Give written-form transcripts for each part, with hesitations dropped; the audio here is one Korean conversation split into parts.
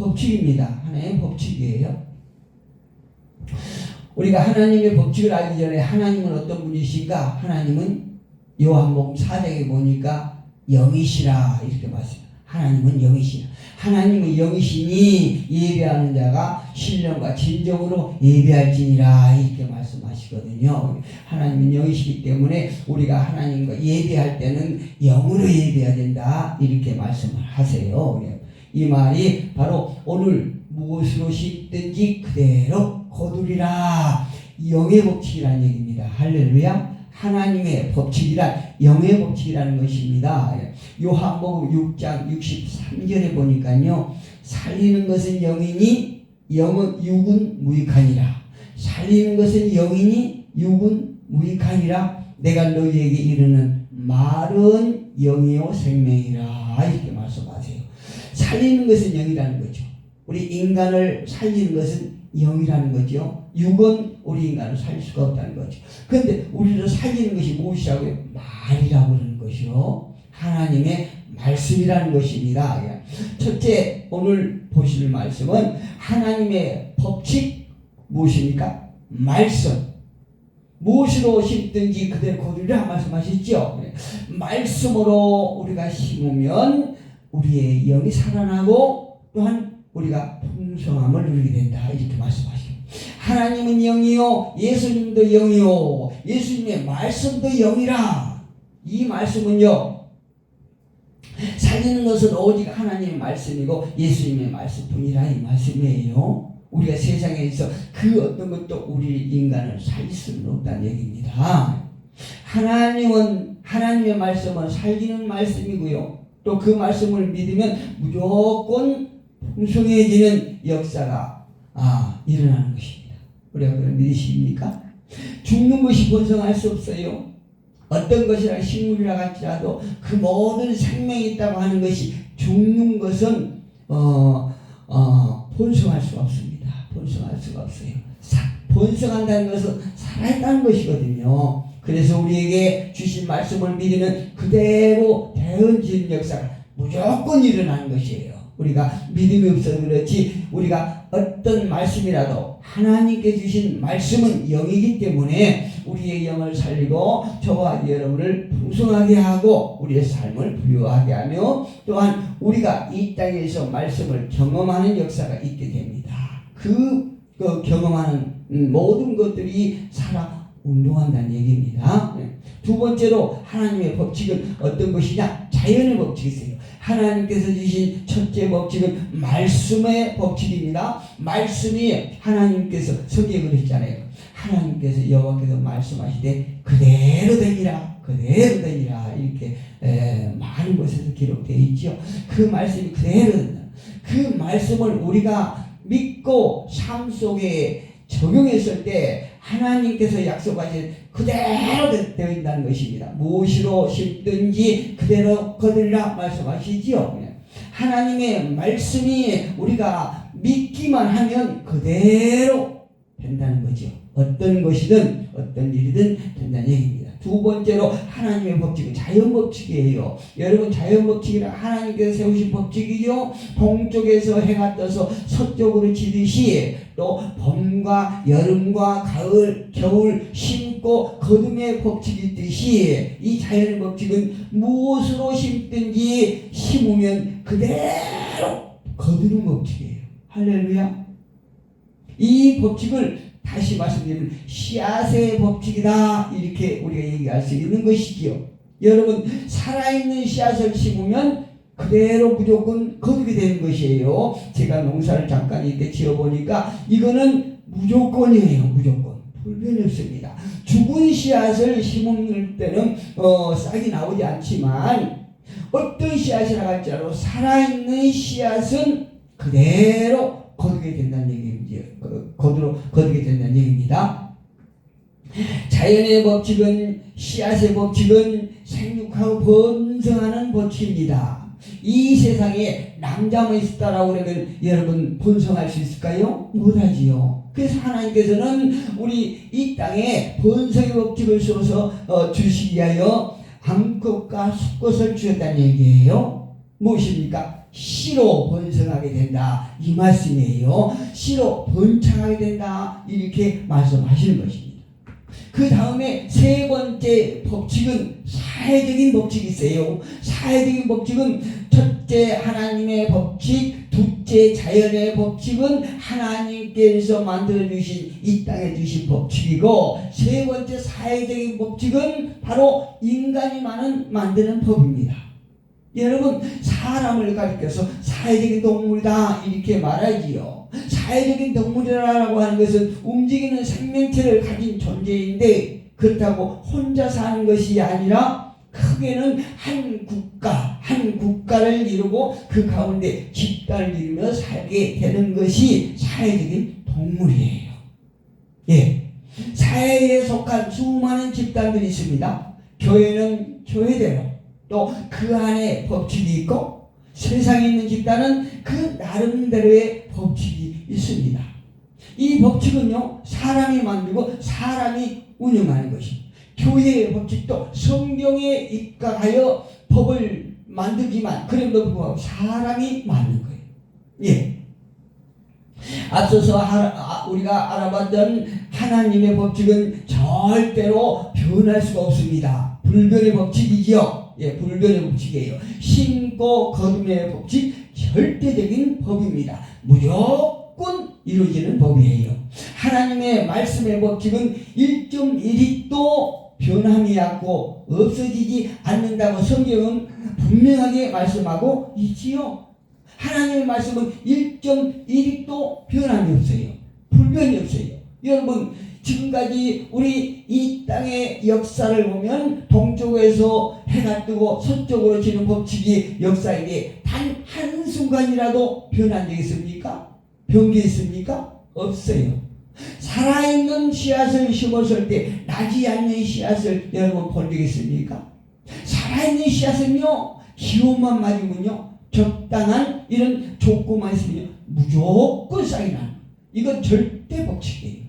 법칙입니다. 하나님의 법칙이에요. 우리가 하나님의 법칙을 알기 전에 하나님은 어떤 분이신가? 하나님은 요한복음 4장에 보니까 영이시라 이렇게 말씀합니다. 하나님은 영이시라. 하나님은 영이시니 예배하는 자가 신령과 진정으로 예배할지니라 이렇게 말씀하시거든요. 하나님은 영이시기 때문에 우리가 하나님과 예배할 때는 영으로 예배해야 된다 이렇게 말씀을 하세요. 이 말이 바로 오늘 무엇으로 씹든지 그대로 거두리라. 영의 법칙이라는 얘기입니다. 할렐루야. 하나님의 법칙이란 영의 법칙이라는 것입니다. 요한복음 6장 63절에 보니까요. 살리는 것은 영이니 육은 무익하니라. 살리는 것은 영이니 육은 무익하니라. 내가 너희에게 이르는 말은 영이요 생명이라 이렇게 말씀하세요. 살리는 것은 영이라는 거죠. 우리 인간을 살리는 것은 영이라는 거죠. 육은 우리 인간을 살릴 수가 없다는 거죠. 그런데 우리를 살리는 것이 무엇이라고요? 말이라고 그러는 것이요. 하나님의 말씀이라는 것입니다. 첫째, 오늘 보실 말씀은 하나님의 법칙 무엇입니까? 말씀. 무엇으로 심든지 그대로 거두리라 말씀하셨죠. 말씀으로 우리가 심으면 우리의 영이 살아나고 또한 우리가 풍성함을 누리게 된다 이렇게 말씀하시죠. 하나님은 영이요 예수님도 영이요 예수님의 말씀도 영이라. 이 말씀은요 살리는 것은 오직 하나님의 말씀이고 예수님의 말씀뿐이라 이 말씀이에요. 우리가 세상에서 그 어떤 것도 우리 인간을 살릴 수는 없다는 얘기입니다. 하나님의 말씀은 살리는 말씀이고요. 또 그 말씀을 믿으면 무조건 풍성해지는 역사가 일어나는 것입니다. 우리가 그걸 믿으십니까? 죽는 것이 번성할 수 없어요. 어떤 것이라 식물이라 할지라도 그 모든 생명이 있다고 하는 것이 죽는 것은 번성할 수가 없습니다. 번성할 수가 없어요. 번성한다는 것은 살아있다는 것이거든요. 그래서 우리에게 주신 말씀을 믿으면 그대로 대언지는 역사가 무조건 일어나는 것이에요. 우리가 믿음이 없어서 그렇지 우리가 어떤 말씀이라도 하나님께 주신 말씀은 영이기 때문에 우리의 영을 살리고 저와 여러분을 풍성하게 하고 우리의 삶을 부유하게 하며 또한 우리가 이 땅에서 말씀을 경험하는 역사가 있게 됩니다. 그 경험하는 모든 것들이 살아 운동한다는 얘기입니다. 두 번째로 하나님의 법칙은 어떤 것이냐? 자연의 법칙이세요. 하나님께서 주신 첫째 법칙은 말씀의 법칙입니다. 말씀이 하나님께서 성경을 했잖아요. 하나님께서 여호와께서 말씀하시되 그대로 되니라 그대로 되니라 이렇게 많은 곳에서 기록되어 있죠. 그 말씀이 그대로 된다. 그 말씀을 우리가 믿고 삶 속에 적용했을 때 하나님께서 약속하신 그대로 되어 있다는 것입니다. 무엇으로 심든지 그대로 거두리라 말씀하시지요. 하나님의 말씀이 우리가 믿기만 하면 그대로 된다는 거죠. 어떤 것이든 어떤 일이든 된다는 얘기입니다. 두 번째로 하나님의 법칙은 자연 법칙이에요. 여러분 자연 법칙이란 하나님께서 세우신 법칙이죠. 동쪽에서 해가 떠서 서쪽으로 지듯이 또 봄과 여름과 가을, 겨울 심고 거둠의 법칙이 있듯이 이 자연의 법칙은 무엇으로 심든지 심으면 그대로 거두는 법칙이에요. 할렐루야. 이 법칙을 다시 말씀드리면 씨앗의 법칙이다 이렇게 우리가 얘기할 수 있는 것이지요. 여러분 살아있는 씨앗을 심으면 그대로 무조건 거두게 되는 것이에요. 제가 농사를 잠깐 이렇게 지어보니까 이거는 무조건이에요. 무조건 불변이 없습니다. 죽은 씨앗을 심을 때는 싹이 나오지 않지만 어떤 씨앗이라 할지라도 살아있는 씨앗은 그대로 거두게 된다는 얘기입니다. 거두게 된다는 얘기입니다. 자연의 법칙은 씨앗의 법칙은 생육하고 번성하는 법칙입니다. 이 세상에 남자만 있었다라고 그러면 여러분 번성할 수 있을까요? 못하지요. 그래서 하나님께서는 우리 이 땅에 번성의 법칙을 써서 주시기 위하여 암컷과 수컷을 주셨다는 얘기예요. 무엇입니까? 씨로 번성하게 된다 이 말씀이에요. 씨로 번창하게 된다 이렇게 말씀하시는 것입니다. 그 다음에 세 번째 법칙은 사회적인 법칙이 있어요. 사회적인 법칙은 첫째 하나님의 법칙, 둘째 자연의 법칙은 하나님께서 만들어주신 이 땅에 주신 법칙이고, 세 번째 사회적인 법칙은 바로 인간이 만드는 법입니다. 여러분, 사람을 가리켜서 사회적인 동물이다 이렇게 말하지요. 사회적인 동물이라고 하는 것은 움직이는 생명체를 가진 존재인데, 그렇다고 혼자 사는 것이 아니라 크게는 한 국가를 이루고 그 가운데 집단을 이루며 살게 되는 것이 사회적인 동물이에요. 예, 사회에 속한 수많은 집단들이 있습니다. 교회는 교회대로, 또 그 안에 법칙이 있고, 세상에 있는 집단은 그 나름대로의 법칙이 있습니다. 이 법칙은요, 사람이 만들고 사람이 운영하는 것입니다. 교회의 법칙도 성경에 입각하여 법을 만들지만 그럼에도 불구하고 사람이 만든 거예요. 예. 앞서서 우리가 알아봤던 하나님의 법칙은 절대로 변할 수가 없습니다. 불변의 법칙이지요. 예, 불변의 법칙이에요. 심고 거둠의 법칙, 절대적인 법입니다. 무조건 이루어지는 법이에요. 하나님의 말씀의 법칙은 1.1도 변함이 없고 없어지지 않는다고 성경은 분명하게 말씀하고 있지요. 하나님의 말씀은 1.1도 변함이 없어요. 불변이 없어요. 여러분, 지금까지 우리 이 땅의 역사를 보면 동쪽에서 해가 뜨고 서쪽으로 지는 법칙이 역사에게 단 한순간이라도 변한 적이 있습니까? 변개했습니까? 없어요. 살아있는 씨앗을 심었을 때 나지 않는 씨앗을 여러분 본 적이 있습니까? 살아있는 씨앗은요, 기온만 맞으면요, 적당한 이런 조건만 있으면요, 무조건 싹이 나는, 이건 절대 법칙이에요.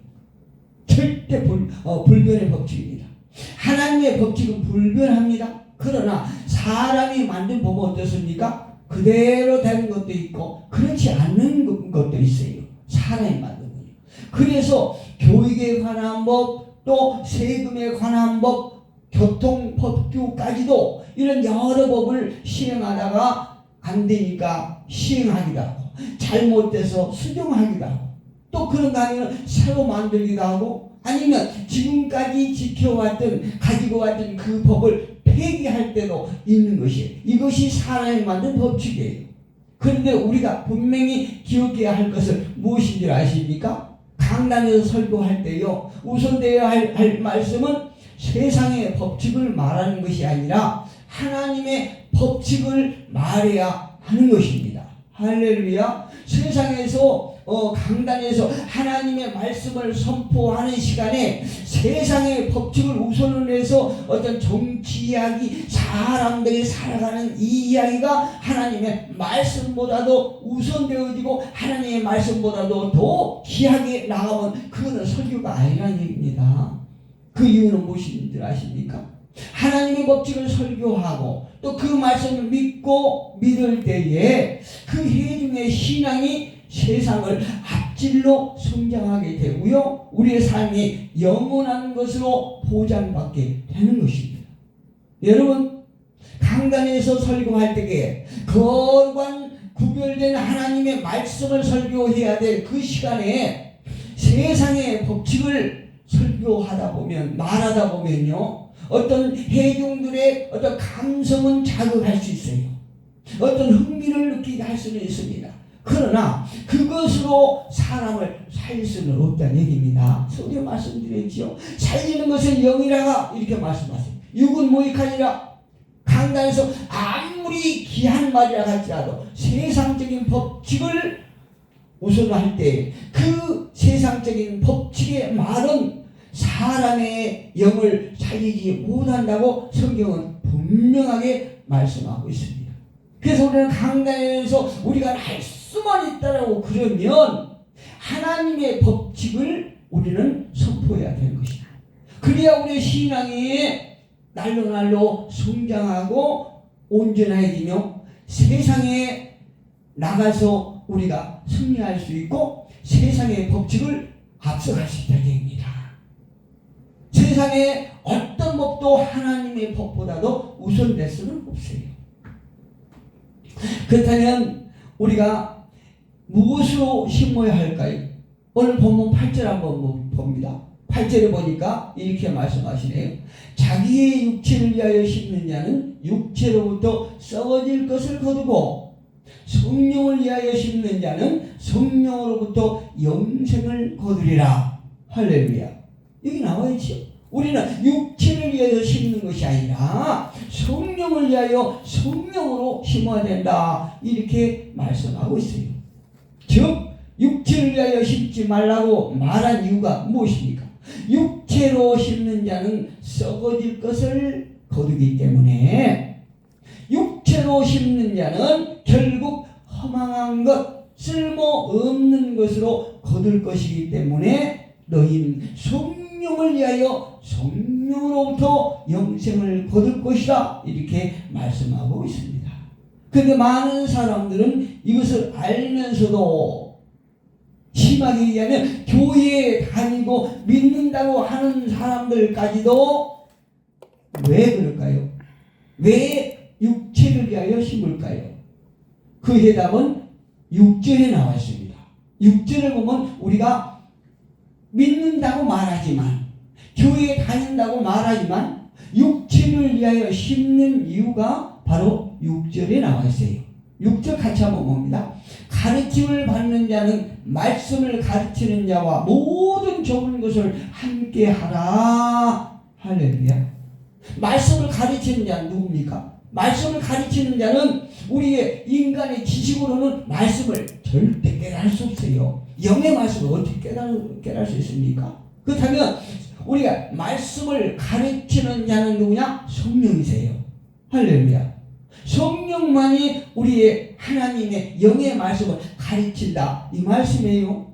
절대 불변의 법칙입니다. 하나님의 법칙은 불변합니다. 그러나 사람이 만든 법은 어떻습니까? 그대로 되는 것도 있고 그렇지 않는 것도 있어요. 사람이 만든 거예요. 그래서 교육에 관한 법, 또 세금에 관한 법, 교통법규까지도 이런 여러 법을 시행하다가 안 되니까 시행하기도 하고, 잘못돼서 수정하기도 하고, 또 그런가 하면 새로 만들기도 하고, 아니면 지금까지 지켜왔던 가지고 왔던 그 법을 폐기할 때도 있는 것이에요. 이것이 사람이 만든 법칙이에요. 그런데 우리가 분명히 기억해야 할 것은 무엇인지 아십니까? 강단에서 설교할 때요, 우선되어야 할 말씀은 세상의 법칙을 말하는 것이 아니라 하나님의 법칙을 말해야 하는 것입니다. 할렐루야. 세상에서 강단에서 하나님의 말씀을 선포하는 시간에 세상의 법칙을 우선으로 해서 어떤 정치 이야기, 사람들이 살아가는 이 이야기가 하나님의 말씀보다도 우선되어지고 하나님의 말씀보다도 더 귀하게 나가면 그거는 설교가 아니라는 얘기입니다. 그 이유는 무엇인 줄 아십니까? 하나님의 법칙을 설교하고 또 그 말씀을 믿고 믿을 때에 그 회중의 신앙이 세상을 앞질러 성장하게 되고요, 우리의 삶이 영원한 것으로 보장받게 되는 것입니다. 여러분, 강단에서 설교할 때에 거룩한 구별된 하나님의 말씀을 설교해야 될 그 시간에 세상의 법칙을 설교하다 보면, 말하다 보면요, 어떤 회중들의 어떤 감성은 자극할 수 있어요. 어떤 흥미를 느끼게 할 수는 있습니다. 그러나 그것으로 사람을 살릴 수는 없다는 얘기입니다. 성경 말씀드렸죠. 살리는 것은 영이라가 이렇게 말씀하세요. 육은 무익하니라. 강단에서 아무리 귀한 말이라 할지라도 세상적인 법칙을 우선할 때 그 세상적인 법칙의 말은 사람의 영을 살리지 못한다고 성경은 분명하게 말씀하고 있습니다. 그래서 우리는 강단에서 우리가 할 수만 있다라고 그러면 하나님의 법칙을 우리는 선포해야 되는 것입니다. 그래야 우리의 신앙이 날로 날로 성장하고 온전해지며 세상에 나가서 우리가 승리할 수 있고 세상의 법칙을 앞서갈 수 있다는 얘기입니다. 세상에 어떤 법도 하나님의 법보다도 우선될 수는 없어요. 그렇다면 우리가 무엇으로 심어야 할까요? 오늘 본문 8절 한번 봅니다. 8절에 보니까 이렇게 말씀하시네요. 자기의 육체를 위하여 심는 자는 육체로부터 썩어질 것을 거두고 성령을 위하여 심는 자는 성령으로부터 영생을 거두리라. 할렐루야. 여기 나와 있죠. 우리는 육체를 위하여 심는 것이 아니라 성령을 위하여 성령으로 심어야 된다. 이렇게 말씀하고 있어요. 즉 육체를 위하여 심지 말라고 말한 이유가 무엇입니까? 육체로 심는 자는 썩어질 것을 거두기 때문에 육체로 심는 자는 결국 허망한 것, 쓸모없는 것으로 거둘 것이기 때문에 너희는 성령을 위하여 성령으로부터 영생을 거둘 것이다. 이렇게 말씀하고 있습니다. 그런데 많은 사람들은 이것을 알면서도 심하게 얘기하면 교회에 다니고 믿는다고 하는 사람들까지도 왜 그럴까요? 왜 육체를 위하여 심을까요? 그 해답은 6절에 나와 있습니다. 6절을 보면 우리가 믿는다고 말하지만 교회에 다닌다고 말하지만 육체를 위하여 심는 이유가 바로 6절에 나와 있어요. 6절 같이 한번 봅니다. 가르침을 받는 자는 말씀을 가르치는 자와 모든 좋은 것을 함께 하라. 할렐루야. 말씀을 가르치는 자는 누굽니까? 말씀을 가르치는 자는 우리의 인간의 지식으로는 말씀을 절대 깨달을 수 없어요. 영의 말씀을 어떻게 깨달을 수 있습니까? 그렇다면 우리가 말씀을 가르치는 자는 누구냐? 성령이세요. 할렐루야. 성령만이 우리의 하나님의 영의 말씀을 가르친다. 이 말씀이에요.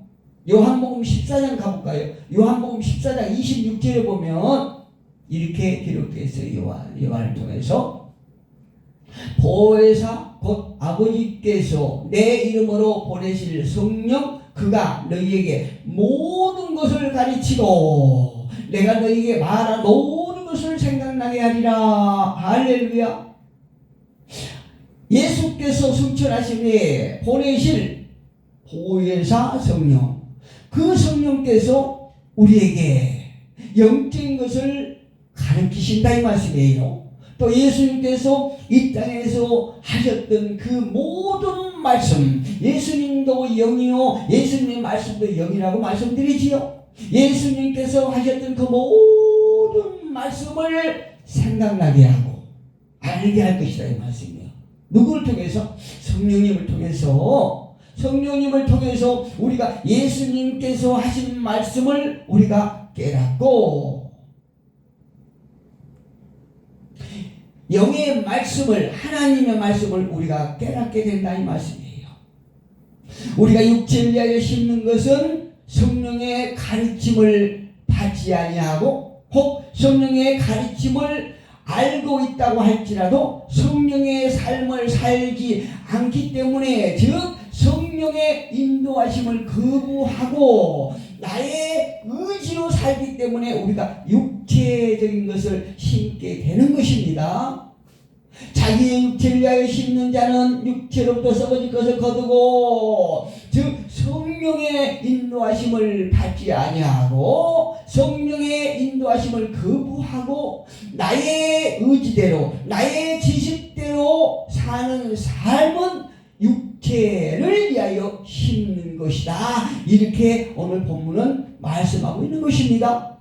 요한복음 14장 가볼까요? 요한복음 14장 26절에 보면 이렇게 기록되어 있어요. 요한을 통해서 보혜사 곧 아버지께서 내 이름으로 보내실 성령 그가 너희에게 모든 것을 가르치고 내가 너희에게 말한 모든 것을 생각나게 하리라. 할렐루야. 예수께서 승천하심에 보내실 보혜사 성령, 그 성령께서 우리에게 영적인 것을 가르치신다 이 말씀이에요. 또 예수님께서 이 땅에서 하셨던 그 모든 말씀, 예수님도 영이요 예수님의 말씀도 영이라고 말씀드리지요. 예수님께서 하셨던 그 모든 말씀을 생각나게 하고 알게 할 것이다 이 말씀이에요. 누구를 통해서? 성령님을 통해서 우리가 예수님께서 하신 말씀을 우리가 깨닫고 영의 말씀을, 하나님의 말씀을 우리가 깨닫게 된다 이 말씀이에요. 우리가 육체를 위하여 심는 것은 성령의 가르침을 받지 아니하고 혹 성령의 가르침을 알고 있다고 할지라도 성령의 삶을 살지 않기 때문에, 즉 성령의 인도하심을 거부하고 나의 의지로 살기 때문에 우리가 육체적인 것을 심게 되는 것입니다. 자기의 육체를 위하여 심는 자는 육체로부터 썩어질 것을 거두고, 즉 성령의 인도하심을 받지 아니하고 성령의 인도하심을 거부하고 나의 의지대로 나의 지식대로 사는 삶은 육체를 위하여 심는 것이다. 이렇게 오늘 본문은 말씀하고 있는 것입니다.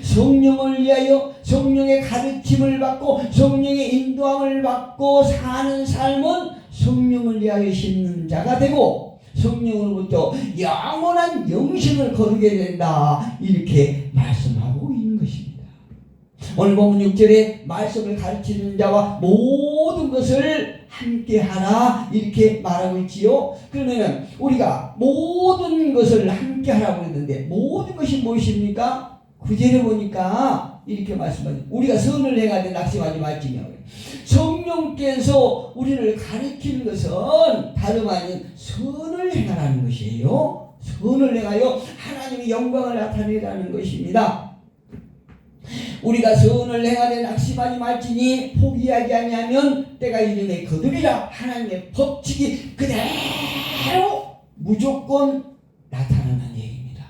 성령을 위하여 성령의 가르침을 받고 성령의 인도함을 받고 사는 삶은 성령을 위하여 심는 자가 되고 성령으로부터 영원한 영생을 거두게 된다. 이렇게 말씀하고 있는 것입니다. 오늘 본문 6절에 말씀을 가르치는 자와 모든 것을 함께 하라 이렇게 말하고 있지요. 그러면 우리가 모든 것을 함께 하라고 했는데 모든 것이 무엇입니까? 9절에 보니까 이렇게 말씀하죠. 우리가 선을 행하되 낙심하지 말지며. 성령께서 우리를 가르치는 것은 다름 아닌 선을 행하라는 것이에요. 선을 행하여 하나님의 영광을 나타내라는 것입니다. 우리가 선을 행하되 낙심하지 말지니 포기하지 아니하면 때가 이르매 거두리라. 하나님의 법칙이 그대로 무조건 나타나는 얘기입니다.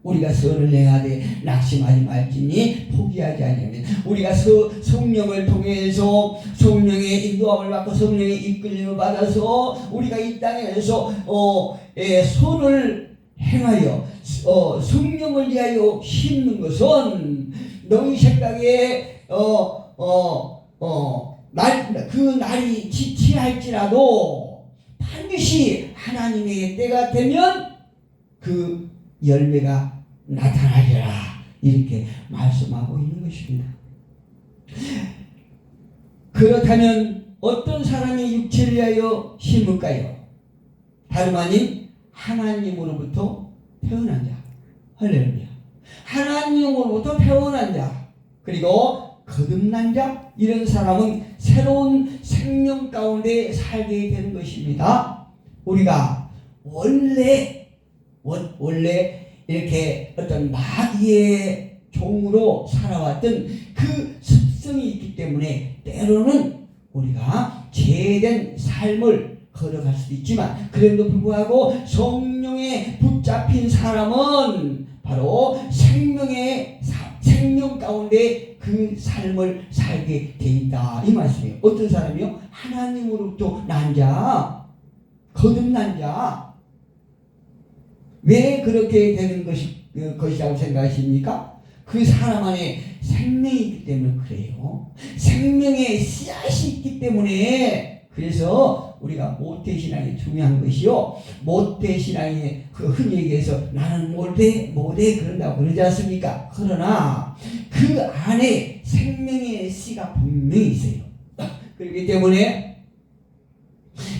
우리가 선을 행하되 낙심하지 말지니 포기하지 아니하면, 우리가 성령을 통해서 성령의 인도함을 받고 성령의 이끌림을 받아서 우리가 이 땅에서 선을 행하여 성령을 위하여 심는 것은 너희 생각에 그 날이 지체할지라도 반드시 하나님의 때가 되면 그 열매가 나타나리라. 이렇게 말씀하고 있는 것입니다. 그렇다면 어떤 사람이 육체를 위하여 심을까요? 다름 아닌 하나님으로부터 태어난 자. 할렐루야. 하나님으로부터 태어난 자, 그리고 거듭난 자, 이런 사람은 새로운 생명 가운데 살게 되는 것입니다. 우리가 원래 이렇게 어떤 마귀의 종으로 살아왔던 그 습성이 있기 때문에 때로는 우리가 죄된 삶을 걸어갈 수도 있지만, 그럼에도 불구하고 성령에 붙잡힌 사람은 바로 생명 가운데 그 삶을 살게 돼 있다, 이 말씀이에요. 어떤 사람이요? 하나님으로부터 난 자, 거듭난 자. 왜 그렇게 되는 것이라고 생각하십니까? 그 사람 안에 생명이 있기 때문에 그래요. 생명의 씨앗이 있기 때문에. 그래서 우리가 모태신앙이 중요한 것이요, 모태신앙이 흔히 얘기해서 나는 못해 그런다고 그러지 않습니까? 그러나 그 안에 생명의 씨가 분명히 있어요. 그렇기 때문에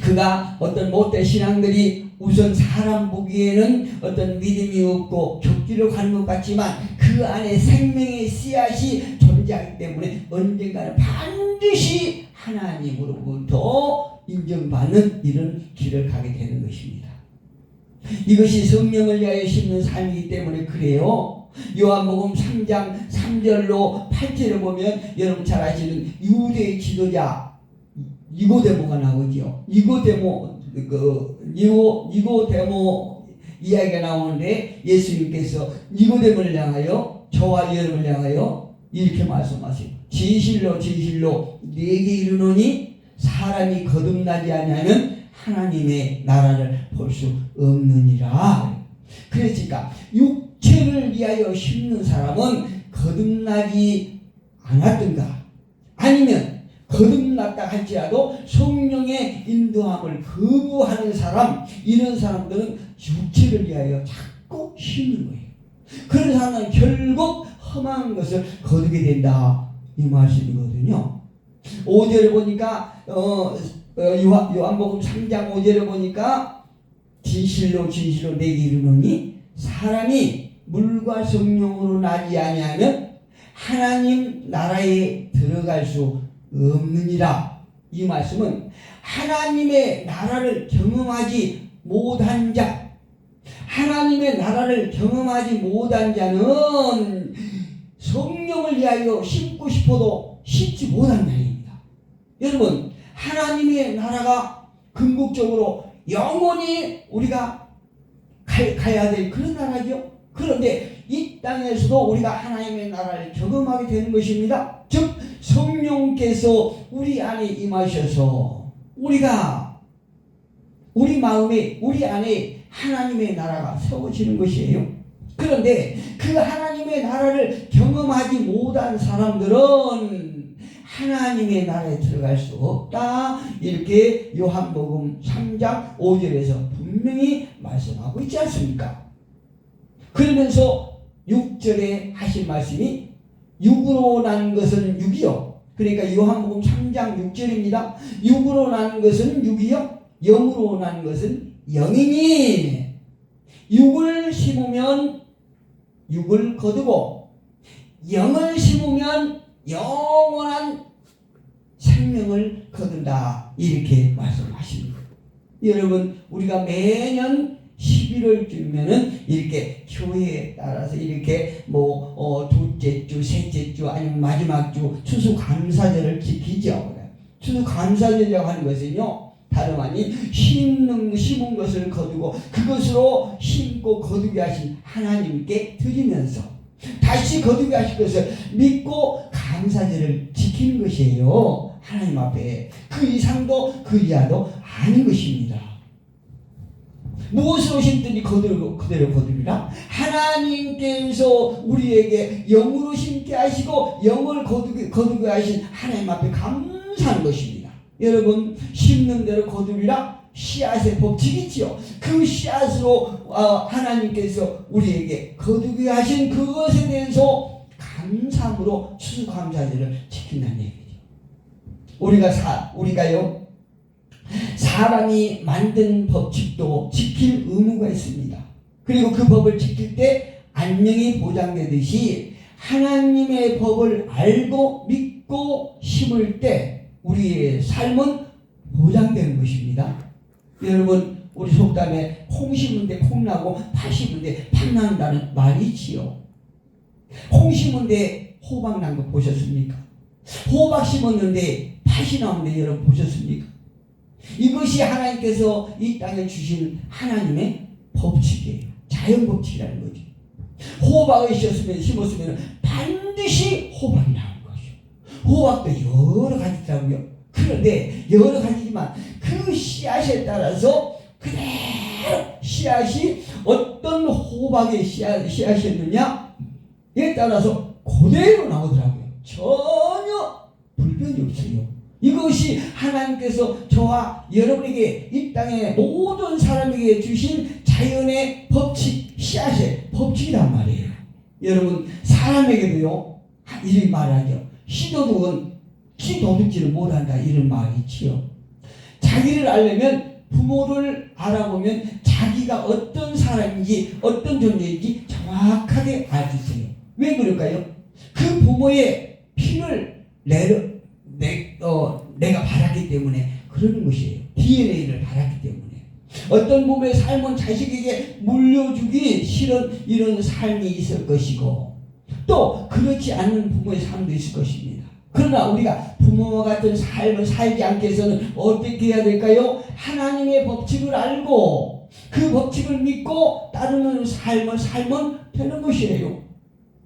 그가 어떤 모태신앙들이 우선 사람 보기에는 어떤 믿음이 없고 격지로 가는 것 같지만 그 안에 생명의 씨앗이 존재하기 때문에 언젠가는 반드시 하나님으로부터 인정받는 이런 길을 가게 되는 것입니다. 이것이 성령을 위하여 심는 삶이기 때문에 그래요. 요한복음 3장 3절로 8절을 보면 여러분 잘 아시는 유대의 지도자 니고데모가 나오죠. 니고데모 이야기가 나오는데 예수님께서 니고데모를 향하여, 저와 여러분을 향하여 이렇게 말씀하세요. 진실로 진실로 네게 이르노니 사람이 거듭나지 아니하면 하나님의 나라를 볼 수 없느니라. 그러니까 육체를 위하여 심는 사람은 거듭나지 않았던가, 아니면 거듭났다 할지라도 성령의 인도함을 거부하는 사람, 이런 사람들은 육체를 위하여 자꾸 심는 거예요. 그런 사람은 결국 험한 것을 거두게 된다, 이 말씀이거든요. 5절을 보니까 요한복음 3장 5절을 보니까 진실로 진실로 내게 이르노니 사람이 물과 성령으로 나지 아니하면 하나님 나라에 들어갈 수 없느니라. 이 말씀은 하나님의 나라를 경험하지 못한 자, 하나님의 나라를 경험하지 못한 자는 성령을 위하여 심고 싶어도 심지 못한다는 얘기입니다. 여러분, 하나님의 나라가 궁극적으로 영원히 우리가 가야 될 그런 나라죠. 그런데 이 땅에서도 우리가 하나님의 나라를 경험하게 되는 것입니다. 즉 성령께서 우리 안에 임하셔서 우리가 우리 마음에, 우리 안에 하나님의 나라가 세워지는 것이에요. 그런데 그 하나님의 나라를 경험하지 못한 사람들은 하나님의 나라에 들어갈 수 없다, 이렇게 요한복음 3장 5절에서 분명히 말씀하고 있지 않습니까? 그러면서 6절에 하신 말씀이 육으로 난 것은 육이요. 그러니까 요한복음 3장 6절입니다. 육으로 난 것은 육이요, 영으로 난 것은 영이니 육을 심으면 육을 거두고 영을 심으면 영원한 생명을 거둔다. 이렇게 말씀하십니다. 여러분, 우리가 매년 11월쯤이면은 이렇게 교회에 따라서 이렇게 둘째 주, 셋째 주, 아니면 마지막 주 추수감사절을 지키죠. 추수감사절이라고 하는 것은요, 다름 아닌 심은 것을 거두고 그것으로 심고 거두게 하신 하나님께 드리면서 다시 거두게 하실 것을 믿고 감사절을 지키는 것이에요. 하나님 앞에 그 이상도 그 이하도 아닌 것입니다. 무엇으로 심든지 그대로 거두리라. 하나님께서 우리에게 영으로 심게 하시고 영을 거두게 하신 하나님 앞에 감사하는 것입니다. 여러분, 심는 대로 거두리라. 씨앗의 법칙이지요. 그 씨앗으로 하나님께서 우리에게 거두게 하신 그것에 대해서 감사함으로 추수감사절을 지킨다는 얘기죠. 우리가요, 사람이 만든 법칙도 지킬 의무가 있습니다. 그리고 그 법을 지킬 때 안녕이 보장되듯이 하나님의 법을 알고 믿고 심을 때 우리의 삶은 보장되는 것입니다. 여러분, 우리 속담에 콩 심은 데 콩 나고 팥 심은 데 팥 난다는 말이 있지요. 콩 심은 데 호박 난 거 보셨습니까? 호박 심었는데 팥이 나오는데 여러분 보셨습니까? 이것이 하나님께서 이 땅에 주신 하나님의 법칙이에요. 자연 법칙이라는 거죠. 호박을 심었으면 반드시 호박이 나오는 것이요. 호박도 여러 가지더라고요. 그런데 여러 가지지만 그 씨앗에 따라서 그대로 씨앗이 어떤 호박의 씨앗이었느냐에 따라서 그대로 나오더라고요. 전혀 불변이 없어요. 이것이 하나님께서 저와 여러분에게 이 땅의 모든 사람에게 주신 자연의 법칙, 씨앗의 법칙이란 말이에요. 여러분, 사람에게도요, 이렇게 말하죠. 시도둑은 키 도둑질을 못한다, 이런 말이 있지요. 자기를 알려면 부모를 알아보면 자기가 어떤 사람인지 어떤 존재인지 정확하게 알 수 있어요. 왜 그럴까요? 그 부모의 피를 내가 받았기 때문에 그러는 것이에요. DNA를 받았기 때문에. 어떤 부모의 삶은 자식에게 물려주기 싫은 이런 삶이 있을 것이고, 또 그렇지 않은 부모의 삶도 있을 것입니다. 그러나 우리가 부모와 같은 삶을 살지 않기 위해서는 어떻게 해야 될까요? 하나님의 법칙을 알고 그 법칙을 믿고 따르는 삶을 살면 되는 것이에요.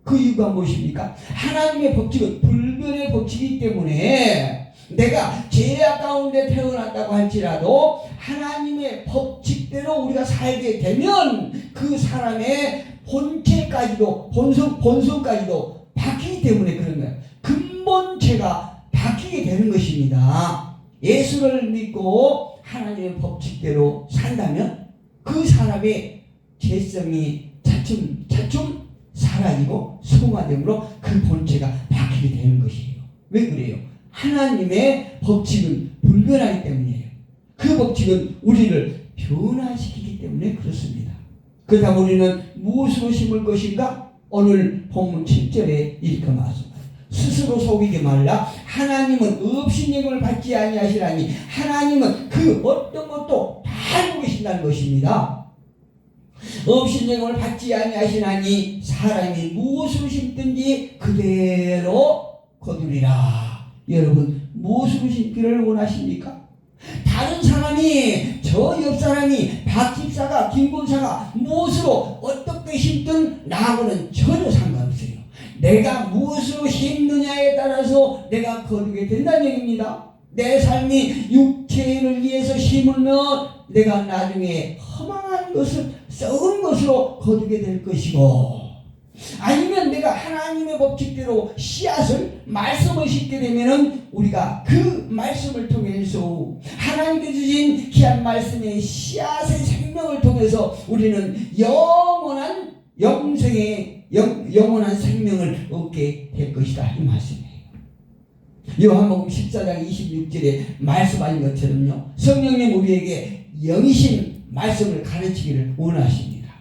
그 이유가 무엇입니까? 하나님의 법칙은 불변의 법칙이기 때문에 내가 죄악 가운데 태어났다고 할지라도 하나님의 법칙대로 우리가 살게 되면 그 사람의 본체까지도 본성까지도 바뀌기 때문에 그런 거예요. 근본체가 바뀌게 되는 것입니다. 예수를 믿고 하나님의 법칙대로 산다면 그 사람의 죄성이 차츰 사라지고 성화됨으로 그 본체가 바뀌게 되는 것이에요. 왜 그래요? 하나님의 법칙은 불변하기 때문이에요. 그 법칙은 우리를 변화시키기 때문에 그렇습니다. 그렇다면 우리는 무엇으로 심을 것인가? 오늘 본문 7절에 이렇게 말씀합니다. 스스로 속이지 말라. 하나님은 업신여김을 받지 아니하시라니. 하나님은 그 어떤 것도 다 알고 계신다는 것입니다. 업신여김을 받지 아니하시나니 사람이 무엇으로 심든지 그대로 거두리라. 여러분, 무엇으로 심기를 원하십니까? 다른 사람이, 저 옆 사람이, 박 집사가, 김 권사가 무엇으로 어떻게 심든 나하고는 전혀 상관없어요. 내가 무엇으로 심느냐에 따라서 내가 거두게 된다는 얘기입니다. 내 삶이 육체를 위해서 심으면 내가 나중에 허망한 것을, 썩은 것으로 거두게 될 것이고, 아니면 내가 하나님의 법칙대로 씨앗을, 말씀을 심게 되면은 우리가 그 말씀을 통해서 하나님께 주신 귀한 말씀의 씨앗의 생명을 통해서 우리는 영원한 영원한 생명을 얻게 될 것이다, 이 말씀이에요. 요한복음 14장 26절에 말씀하신 것처럼요, 성령님 우리에게 영이신 말씀을 가르치기를 원하십니다.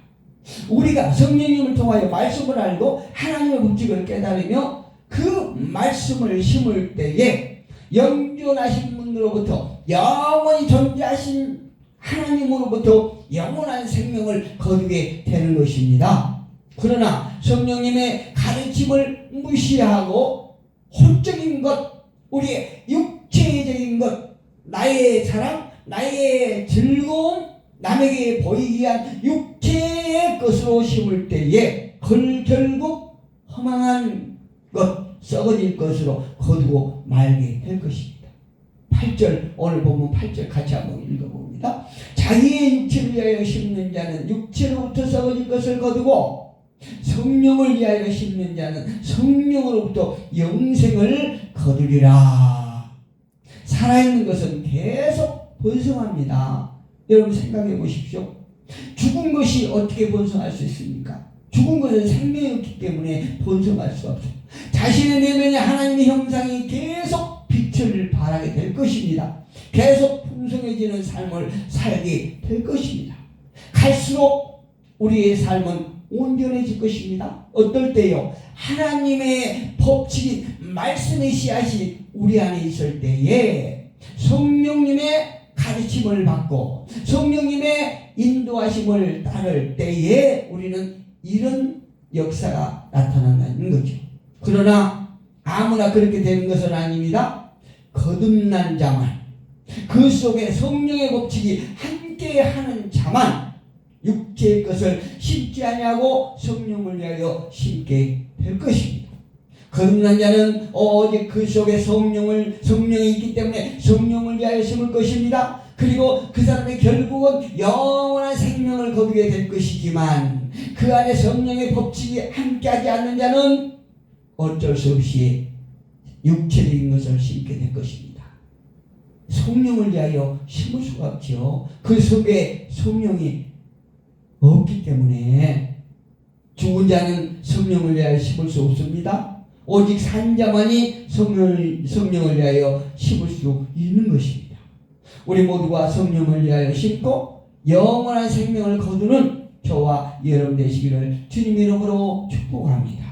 우리가 성령님을 통하여 말씀을 알고 하나님의 법칙을 깨달으며 그 말씀을 심을 때에 영존하신 분으로부터 영원히 존재하신 하나님으로부터 영원한 생명을 거두게 되는 것입니다. 그러나 성령님의 가르침을 무시하고 혼적인 것, 우리의 육체적인 것, 나의 자랑, 나의 즐거움, 남에게 보이기 위한 육체의 것으로 심을 때에 결국 허망한 것, 썩어질 것으로 거두고 말게 될 것입니다. 8절, 오늘 보면 8절 같이 한번 읽어봅니다. 자기의 육체를 위하여 심는 자는 육체로부터 썩어질 것을 거두고 성령을 위하여 심는 자는 성령으로부터 영생을 거두리라. 살아있는 것은 계속 번성합니다. 여러분 생각해 보십시오. 죽은 것이 어떻게 번성할 수 있습니까? 죽은 것은 생명이 없기 때문에 번성할 수가 없어요. 자신의 내면에 하나님의 형상이 계속 빛을 발하게 될 것입니다. 계속 풍성해지는 삶을 살게 될 것입니다. 갈수록 우리의 삶은 온전해질 것입니다. 어떨 때요? 하나님의 법칙이 말씀의 씨앗이 우리 안에 있을 때에 성령님의 가르침을 받고 성령님의 인도하심을 따를 때에 우리는 이런 역사가 나타난다는 거죠. 그러나 아무나 그렇게 되는 것은 아닙니다. 거듭난 자만, 그 속에 성령의 법칙이 함께하는 자만 육체의 것을 심지 아니하고 성령을 위하여 심게 될 것입니다. 거듭난 자는 오직 그 속에 성령이 있기 때문에 성령을 위하여 심을 것입니다. 그리고 그 사람의 결국은 영원한 생명을 거두게 될 것이지만 그 안에 성령의 법칙이 함께하지 않는 자는 어쩔 수 없이 육체적인 것을 심게 될 것입니다. 성령을 위하여 심을 수가 없죠. 그 속에 성령이 없기 때문에 죽은 자는 성령을 위하여 심을 수 없습니다. 오직 산 자만이 성령을 위하여 심을 수 있는 것입니다. 우리 모두가 성령을 위하여 심고 영원한 생명을 거두는 저와 여러분 되시기를 주님 이름으로 축복합니다.